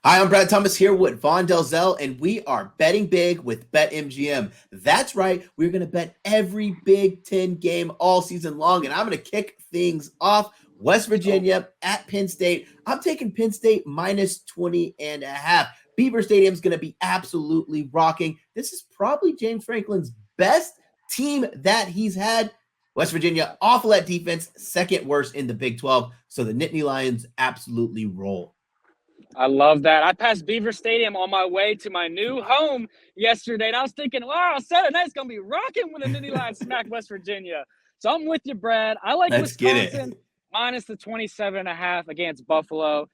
Hi, I'm Brad Thomas here with Vaughn Dalzell, and we are betting big with BetMGM. That's right, we're going to bet every Big Ten game all season long, and I'm going to kick things off. West Virginia at Penn State. I'm taking Penn State minus 20 and a half. Beaver Stadium's going to be absolutely rocking. This is probably James Franklin's best team that he's had. West Virginia, awful at defense, second worst in the Big 12. So the Nittany Lions absolutely roll. I love that. I passed Beaver Stadium on my way to my new home yesterday, and I was thinking, wow, Saturday night's going to be rocking when the Nittany Lions smack West Virginia. So I'm with you, Brad. I like Let's get Wisconsin it. minus the 27.5 against Buffalo.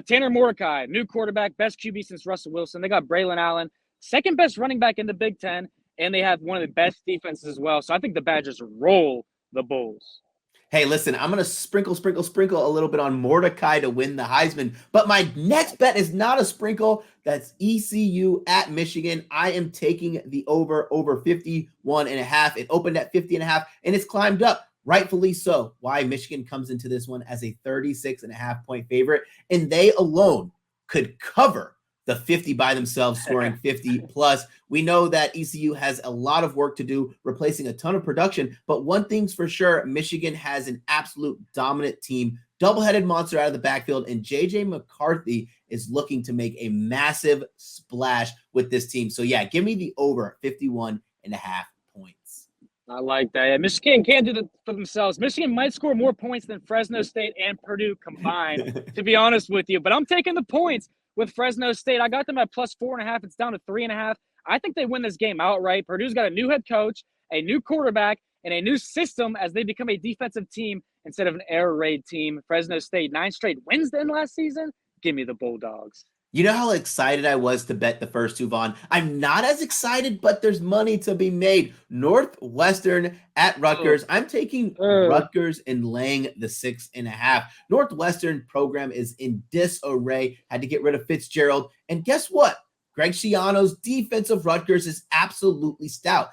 Tanner Mordecai, new quarterback, best QB since Russell Wilson. They got Braylon Allen, second best running back in the Big Ten, and they have one of the best defenses as well. So I think the Badgers roll the Bulls. Hey, listen, I'm going to sprinkle a little bit on Mordecai to win the Heisman. But my next bet is not a sprinkle. That's ECU at Michigan. I am taking the over 51 and a half. It opened at 50 and a half, and it's climbed up, rightfully so. Why Michigan comes into this one as a 36 and a half point favorite, and they alone could cover the 50 by themselves, scoring 50 plus. We know that ECU has a lot of work to do, replacing a ton of production. But one thing's for sure, Michigan has an absolute dominant team, double-headed monster out of the backfield, and J.J. McCarthy is looking to make a massive splash with this team. So yeah, give me the over 51 and a half points. I like that. Yeah, Michigan can't do it for themselves. Michigan might score more points than Fresno State and Purdue combined, to be honest with you. But I'm taking the points with Fresno State. I got them at plus 4.5. It's down to 3.5. I think they win this game outright. Purdue's got a new head coach, a new quarterback, and a new system as they become a defensive team instead of an air raid team. Fresno State, 9 straight wins then last season. Give me the Bulldogs. You know how excited I was to bet the first two, Vaughn? I'm not as excited, but there's money to be made. Northwestern at Rutgers. I'm taking Rutgers and laying the 6.5. Northwestern program is in disarray. Had to get rid of Fitzgerald. And guess what? Greg Schiano's defense of Rutgers is absolutely stout.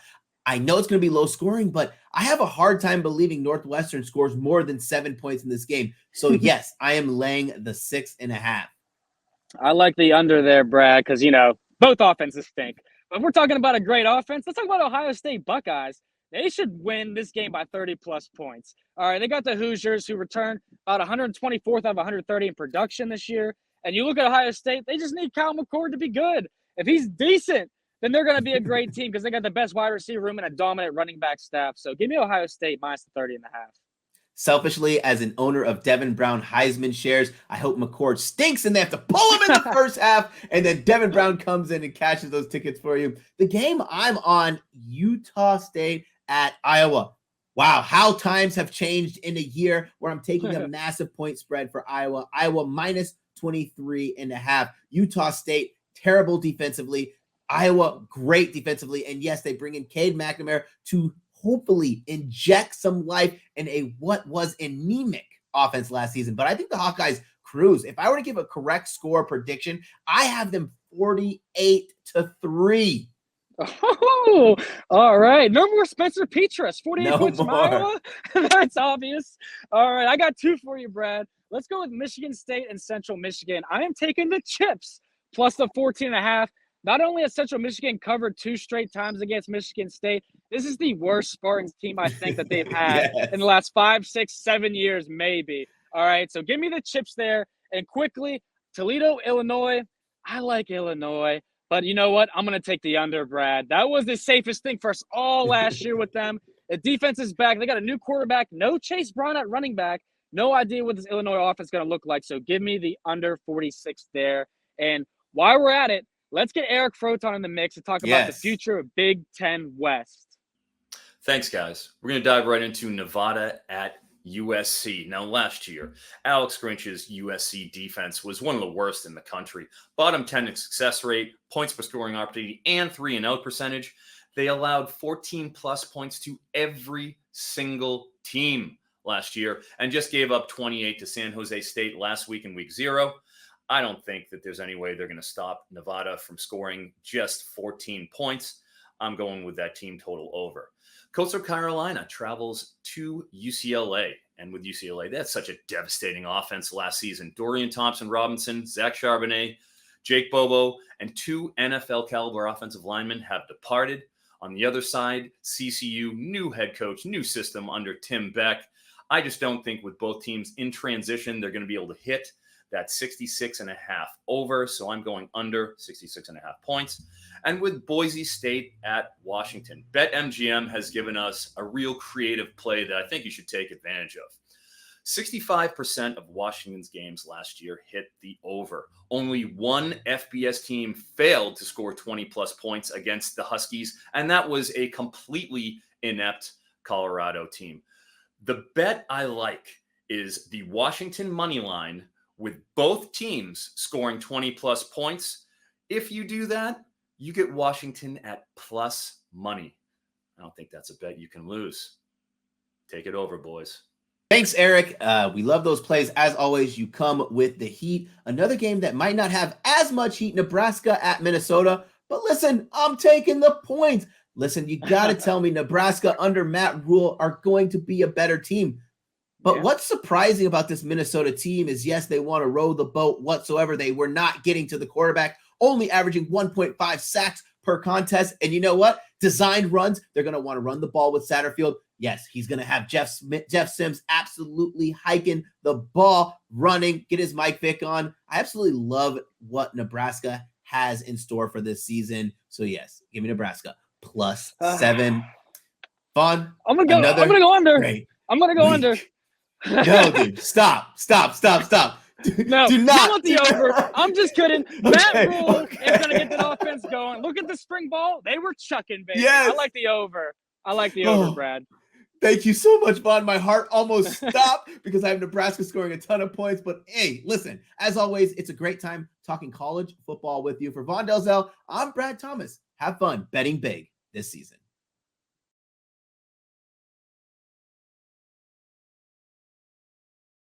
I know it's going to be low scoring, but I have a hard time believing Northwestern scores more than 7 points in this game. So yes, I am laying the 6.5. I like the under there, Brad, because, both offenses stink. But if we're talking about a great offense, let's talk about Ohio State Buckeyes. They should win this game by 30-plus points. All right, they got the Hoosiers, who returned about 124th out of 130 in production this year. And you look at Ohio State, they just need Kyle McCord to be good. If he's decent, then they're going to be a great team because they got the best wide receiver room and a dominant running back staff. So give me Ohio State minus the 30.5. Selfishly, as an owner of Devin Brown Heisman shares, I hope McCord stinks and they have to pull him in the first half, and then Devin Brown comes in and cashes those tickets for you. The game I'm on, Utah State at Iowa. Wow, how times have changed in a year where I'm taking a massive point spread for Iowa. Iowa minus 23 and a half. Utah State, terrible defensively. Iowa, great defensively. And yes, they bring in Cade McNamara to hopefully inject some life in a what was anemic offense last season. But I think the Hawkeyes cruise. If I were to give a correct score prediction, I have them 48-3. Oh, all right. No more Spencer Petras. 48 points more. from Iowa. That's obvious. All right. I got 2 for you, Brad. Let's go with Michigan State and Central Michigan. I am taking the Chips plus the 14.5. Not only has Central Michigan covered 2 straight times against Michigan State, this is the worst Spartans team I think that they've had in the last 5, 6, 7 years, maybe. All right, so give me the Chips there. And quickly, Toledo, Illinois. I like Illinois, but you know what? I'm going to take the under, Brad. That was the safest thing for us all last year with them. The defense is back. They got a new quarterback. No Chase Brown at running back. No idea what this Illinois offense is going to look like. So give me the under 46 there. And while we're at it, let's get Eric Froton in the mix to talk about the future of Big Ten West. Thanks, guys. We're going to dive right into Nevada at USC. Now, last year, Alex Grinch's USC defense was one of the worst in the country. Bottom 10 in success rate, points per scoring opportunity, and 3-and-out percentage. They allowed 14-plus points to every single team last year and just gave up 28 to San Jose State last week in week 0. I don't think that there's any way they're going to stop Nevada from scoring just 14 points. I'm going with that team total over. Coastal Carolina travels to UCLA. And with UCLA, that's such a devastating offense last season. Dorian Thompson-Robinson, Zach Charbonnet, Jake Bobo and 2 NFL caliber offensive linemen have departed. On the other side, CCU, new head coach, new system under Tim Beck. I just don't think with both teams in transition, they're going to be able to hit that 66.5 over. So I'm going under 66.5 points. And with Boise State at Washington, BetMGM has given us a real creative play that I think you should take advantage of. 65% of Washington's games last year hit the over. Only one FBS team failed to score 20-plus points against the Huskies, and that was a completely inept Colorado team. The bet I like is the Washington money line with both teams scoring 20-plus points. If you do that, you get Washington at plus money. I don't think that's a bet you can lose. Take it over, boys. Thanks, Eric. We love those plays. As always, you come with the heat. Another game that might not have as much heat, Nebraska at Minnesota. But listen, I'm taking the points. Listen, you got to tell me Nebraska under Matt Rule are going to be a better team. But what's surprising about this Minnesota team is, yes, they want to row the boat whatsoever. They were not getting to the quarterback, only averaging 1.5 sacks per contest. And you know what? Designed runs, they're going to want to run the ball with Satterfield. Yes, he's going to have Jeff Sims absolutely hiking the ball, running, get his Mike Vick on. I absolutely love what Nebraska has in store for this season. So yes, give me Nebraska plus 7. Vaughn, I'm gonna go under. I'm gonna go under. No, dude, stop. No, do not. You want the over. I'm just kidding. Matt Rule is going to get that offense going. Look at the spring ball. They were chucking, baby. Yes. I like the over. Over, Brad. Thank you so much, Vaughn. My heart almost stopped because I have Nebraska scoring a ton of points. But hey, listen, as always, it's a great time talking college football with you. For Vaughn Dalzell, I'm Brad Thomas. Have fun betting big this season.